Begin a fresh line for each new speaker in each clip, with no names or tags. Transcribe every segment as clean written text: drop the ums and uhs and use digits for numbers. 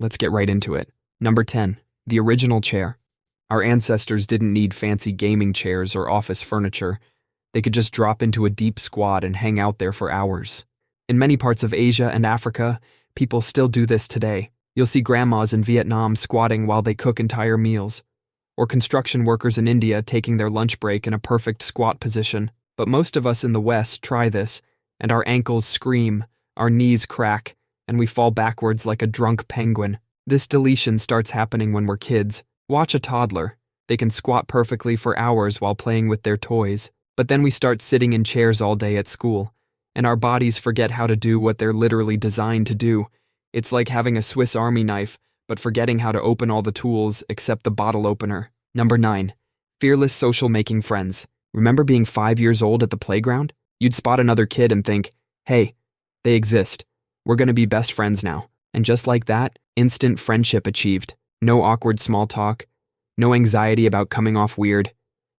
Let's get right into it. Number 10. The original chair. Our ancestors didn't need fancy gaming chairs or office furniture. They could just drop into a deep squat and hang out there for hours. In many parts of Asia and Africa, people still do this today. You'll see grandmas in Vietnam squatting while they cook entire meals, or construction workers in India taking their lunch break in a perfect squat position. But most of us in the West try this, and our ankles scream, our knees crack, and we fall backwards like a drunk penguin. This deletion starts happening when we're kids. Watch a toddler. They can squat perfectly for hours while playing with their toys. But then we start sitting in chairs all day at school, and our bodies forget how to do what they're literally designed to do. It's like having a Swiss Army knife, but forgetting how to open all the tools except the bottle opener. Number 9. Fearless social making friends. Remember being 5 years old at the playground? You'd spot another kid and think, hey, they exist. We're gonna be best friends now. And just like that, instant friendship achieved. No awkward small talk. No anxiety about coming off weird.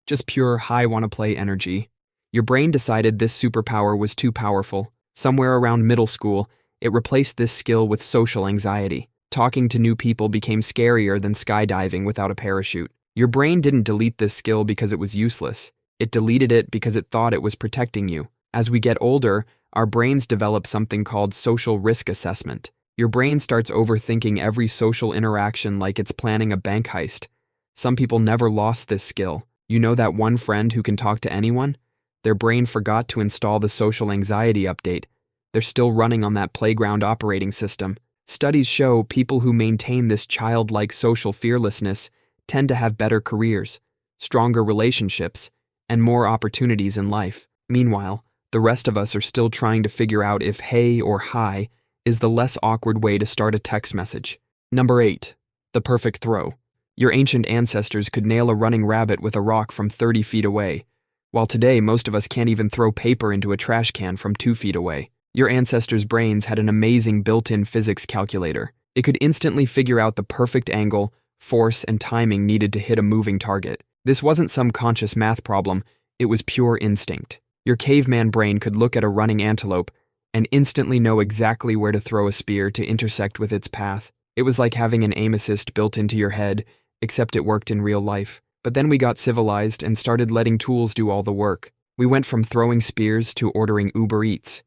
Just pure wanna-play energy. Your brain decided this superpower was too powerful. Somewhere around middle school, it replaced this skill with social anxiety. Talking to new people became scarier than skydiving without a parachute. Your brain didn't delete this skill because it was useless. It deleted it because it thought it was protecting you. As we get older, our brains develop something called social risk assessment. Your brain starts overthinking every social interaction like it's planning a bank heist. Some people never lost this skill. You know that one friend who can talk to anyone? Their brain forgot to install the social anxiety update. They're still running on that playground operating system. Studies show people who maintain this childlike social fearlessness tend to have better careers, stronger relationships, and more opportunities in life. Meanwhile, the rest of us are still trying to figure out if hey or hi is the less awkward way to start a text message. Number 8. The perfect throw. Your ancient ancestors could nail a running rabbit with a rock from 30 feet away, while today most of us can't even throw paper into a trash can from 2 feet away. Your ancestors' brains had an amazing built-in physics calculator. It could instantly figure out the perfect angle, force, and timing needed to hit a moving target. This wasn't some conscious math problem, it was pure instinct. Your caveman brain could look at a running antelope and instantly know exactly where to throw a spear to intersect with its path. It was like having an aim assist built into your head, except it worked in real life. But then we got civilized and started letting tools do all the work. We went from throwing spears to ordering Uber Eats.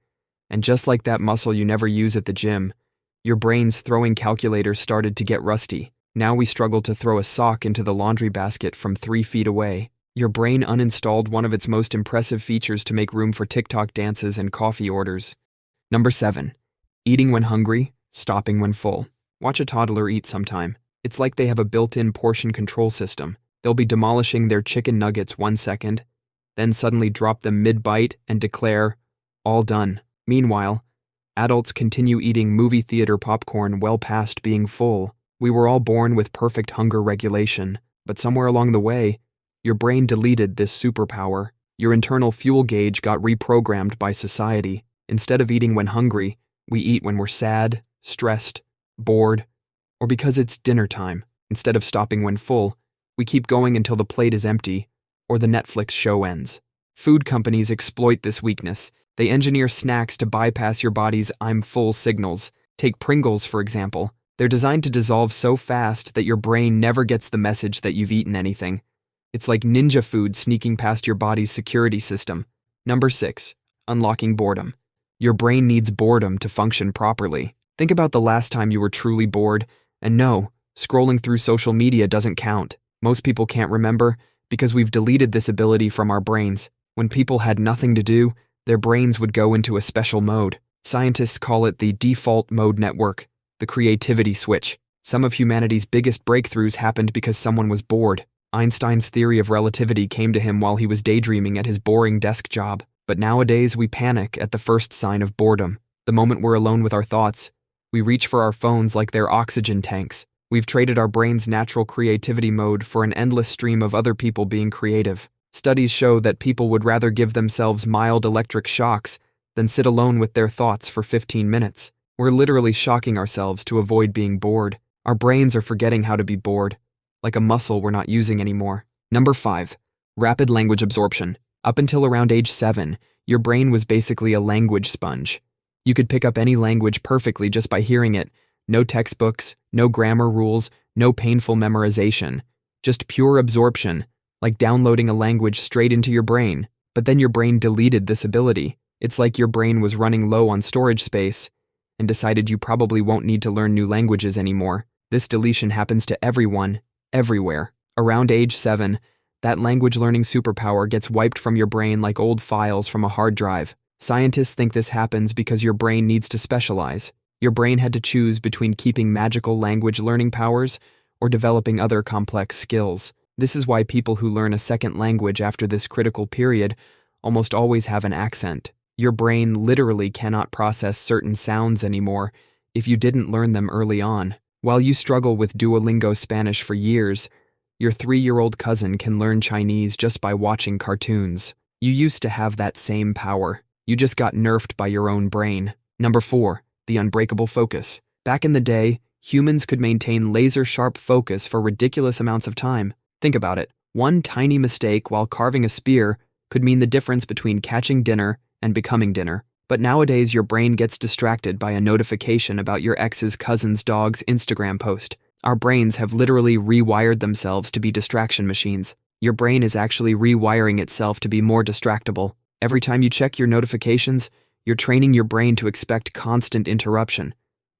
And just like that muscle you never use at the gym, your brain's throwing calculator started to get rusty. Now we struggle to throw a sock into the laundry basket from 3 feet away. Your brain uninstalled one of its most impressive features to make room for TikTok dances and coffee orders. Number 7. Eating when hungry, stopping when full. Watch a toddler eat sometime. It's like they have a built-in portion control system. They'll be demolishing their chicken nuggets 1 second, then suddenly drop them mid-bite and declare, all done. Meanwhile, adults continue eating movie theater popcorn well past being full. We were all born with perfect hunger regulation, but somewhere along the way, your brain deleted this superpower. Your internal fuel gauge got reprogrammed by society. Instead of eating when hungry, we eat when we're sad, stressed, bored, or because it's dinner time. Instead of stopping when full, we keep going until the plate is empty or the Netflix show ends. Food companies exploit this weakness. They engineer snacks to bypass your body's I'm full signals. Take Pringles, for example. They're designed to dissolve so fast that your brain never gets the message that you've eaten anything. It's like ninja food sneaking past your body's security system. Number 6. Unlocking boredom. Your brain needs boredom to function properly. Think about the last time you were truly bored, and no, scrolling through social media doesn't count. Most people can't remember because we've deleted this ability from our brains. When people had nothing to do, their brains would go into a special mode. Scientists call it the default mode network, the creativity switch. Some of humanity's biggest breakthroughs happened because someone was bored. Einstein's theory of relativity came to him while he was daydreaming at his boring desk job. But nowadays we panic at the first sign of boredom. The moment we're alone with our thoughts, we reach for our phones like they're oxygen tanks. We've traded our brain's natural creativity mode for an endless stream of other people being creative. Studies show that people would rather give themselves mild electric shocks than sit alone with their thoughts for 15 minutes. We're literally shocking ourselves to avoid being bored. Our brains are forgetting how to be bored, like a muscle we're not using anymore. Number 5. Rapid language absorption. Up until around age 7, your brain was basically a language sponge. You could pick up any language perfectly just by hearing it, No textbooks, no grammar rules, no painful memorization. Just pure absorption, like downloading a language straight into your brain. But then your brain deleted this ability. It's like your brain was running low on storage space and decided you probably won't need to learn new languages anymore. This deletion happens to everyone, everywhere. Around age 7, that language learning superpower gets wiped from your brain like old files from a hard drive. Scientists think this happens because your brain needs to specialize. Your brain had to choose between keeping magical language learning powers or developing other complex skills. This is why people who learn a second language after this critical period almost always have an accent. Your brain literally cannot process certain sounds anymore if you didn't learn them early on. While you struggle with Duolingo Spanish for years, your 3-year-old cousin can learn Chinese just by watching cartoons. You used to have that same power. You just got nerfed by your own brain. Number 4, the unbreakable focus. Back in the day, humans could maintain laser-sharp focus for ridiculous amounts of time. Think about it. One tiny mistake while carving a spear could mean the difference between catching dinner and becoming dinner. But nowadays, your brain gets distracted by a notification about your ex's cousin's dog's Instagram post. Our brains have literally rewired themselves to be distraction machines. Your brain is actually rewiring itself to be more distractible. Every time you check your notifications, you're training your brain to expect constant interruption.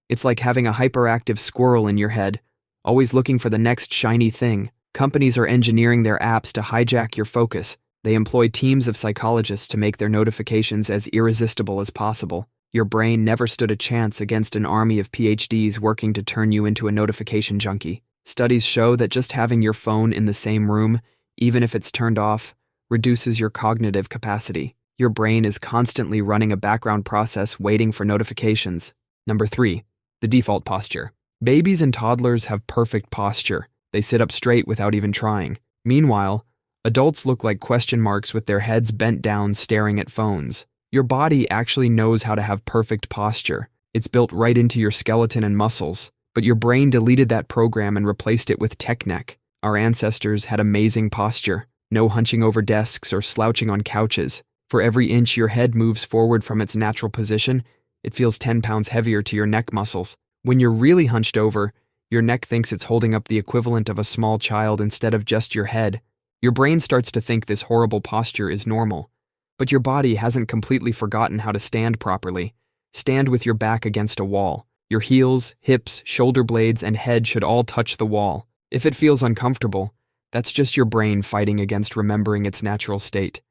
It's like having a hyperactive squirrel in your head, always looking for the next shiny thing. Companies are engineering their apps to hijack your focus. They employ teams of psychologists to make their notifications as irresistible as possible. Your brain never stood a chance against an army of PhDs working to turn you into a notification junkie. Studies show that just having your phone in the same room, even if it's turned off, reduces your cognitive capacity. Your brain is constantly running a background process waiting for notifications. Number 3, the default posture. Babies and toddlers have perfect posture. They sit up straight without even trying. Meanwhile, adults look like question marks with their heads bent down staring at phones. Your body actually knows how to have perfect posture. It's built right into your skeleton and muscles. But your brain deleted that program and replaced it with tech neck. Our ancestors had amazing posture. No hunching over desks or slouching on couches. For every inch your head moves forward from its natural position, it feels 10 pounds heavier to your neck muscles. When you're really hunched over, your neck thinks it's holding up the equivalent of a small child instead of just your head. Your brain starts to think this horrible posture is normal. But your body hasn't completely forgotten how to stand properly. Stand with your back against a wall. Your heels, hips, shoulder blades, and head should all touch the wall. If it feels uncomfortable, that's just your brain fighting against remembering its natural state.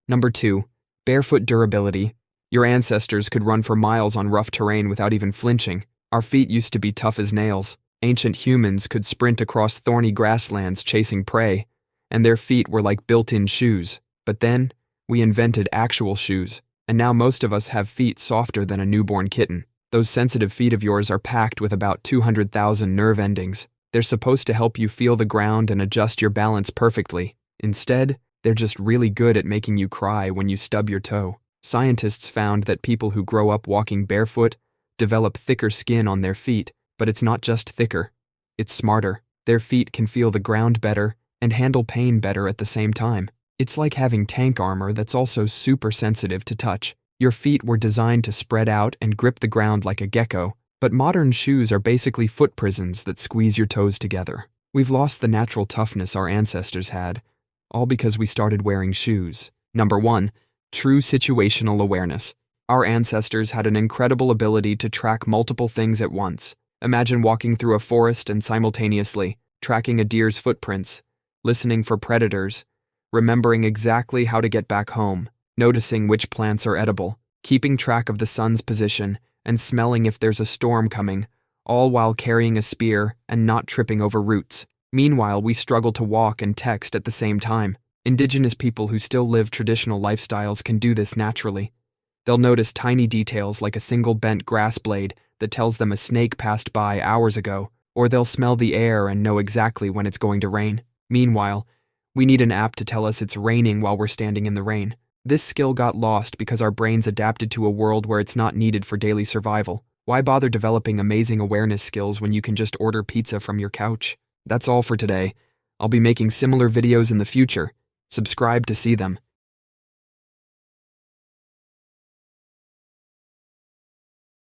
Number 2, barefoot durability. Your ancestors could run for miles on rough terrain without even flinching. Our feet used to be tough as nails. Ancient humans could sprint across thorny grasslands chasing prey, and their feet were like built-in shoes. But then, we invented actual shoes, and now most of us have feet softer than a newborn kitten. Those sensitive feet of yours are packed with about 200,000 nerve endings. They're supposed to help you feel the ground and adjust your balance perfectly. Instead, they're just really good at making you cry when you stub your toe. Scientists found that people who grow up walking barefoot develop thicker skin on their feet, but it's not just thicker, it's smarter. Their feet can feel the ground better and handle pain better at the same time. It's like having tank armor that's also super sensitive to touch. Your feet were designed to spread out and grip the ground like a gecko, but modern shoes are basically foot prisons that squeeze your toes together. We've lost the natural toughness our ancestors had, all because we started wearing shoes. Number 1, true situational awareness. Our ancestors had an incredible ability to track multiple things at once. Imagine walking through a forest and simultaneously tracking a deer's footprints, listening for predators, remembering exactly how to get back home, noticing which plants are edible, keeping track of the sun's position, and smelling if there's a storm coming, all while carrying a spear and not tripping over roots. Meanwhile, we struggle to walk and text at the same time. Indigenous people who still live traditional lifestyles can do this naturally. They'll notice tiny details like a single bent grass blade that tells them a snake passed by hours ago, or they'll smell the air and know exactly when it's going to rain. Meanwhile, we need an app to tell us it's raining while we're standing in the rain. This skill got lost because our brains adapted to a world where it's not needed for daily survival. Why bother developing amazing awareness skills when you can just order pizza from your couch? That's all for today. I'll be making similar videos in the future. Subscribe to see them.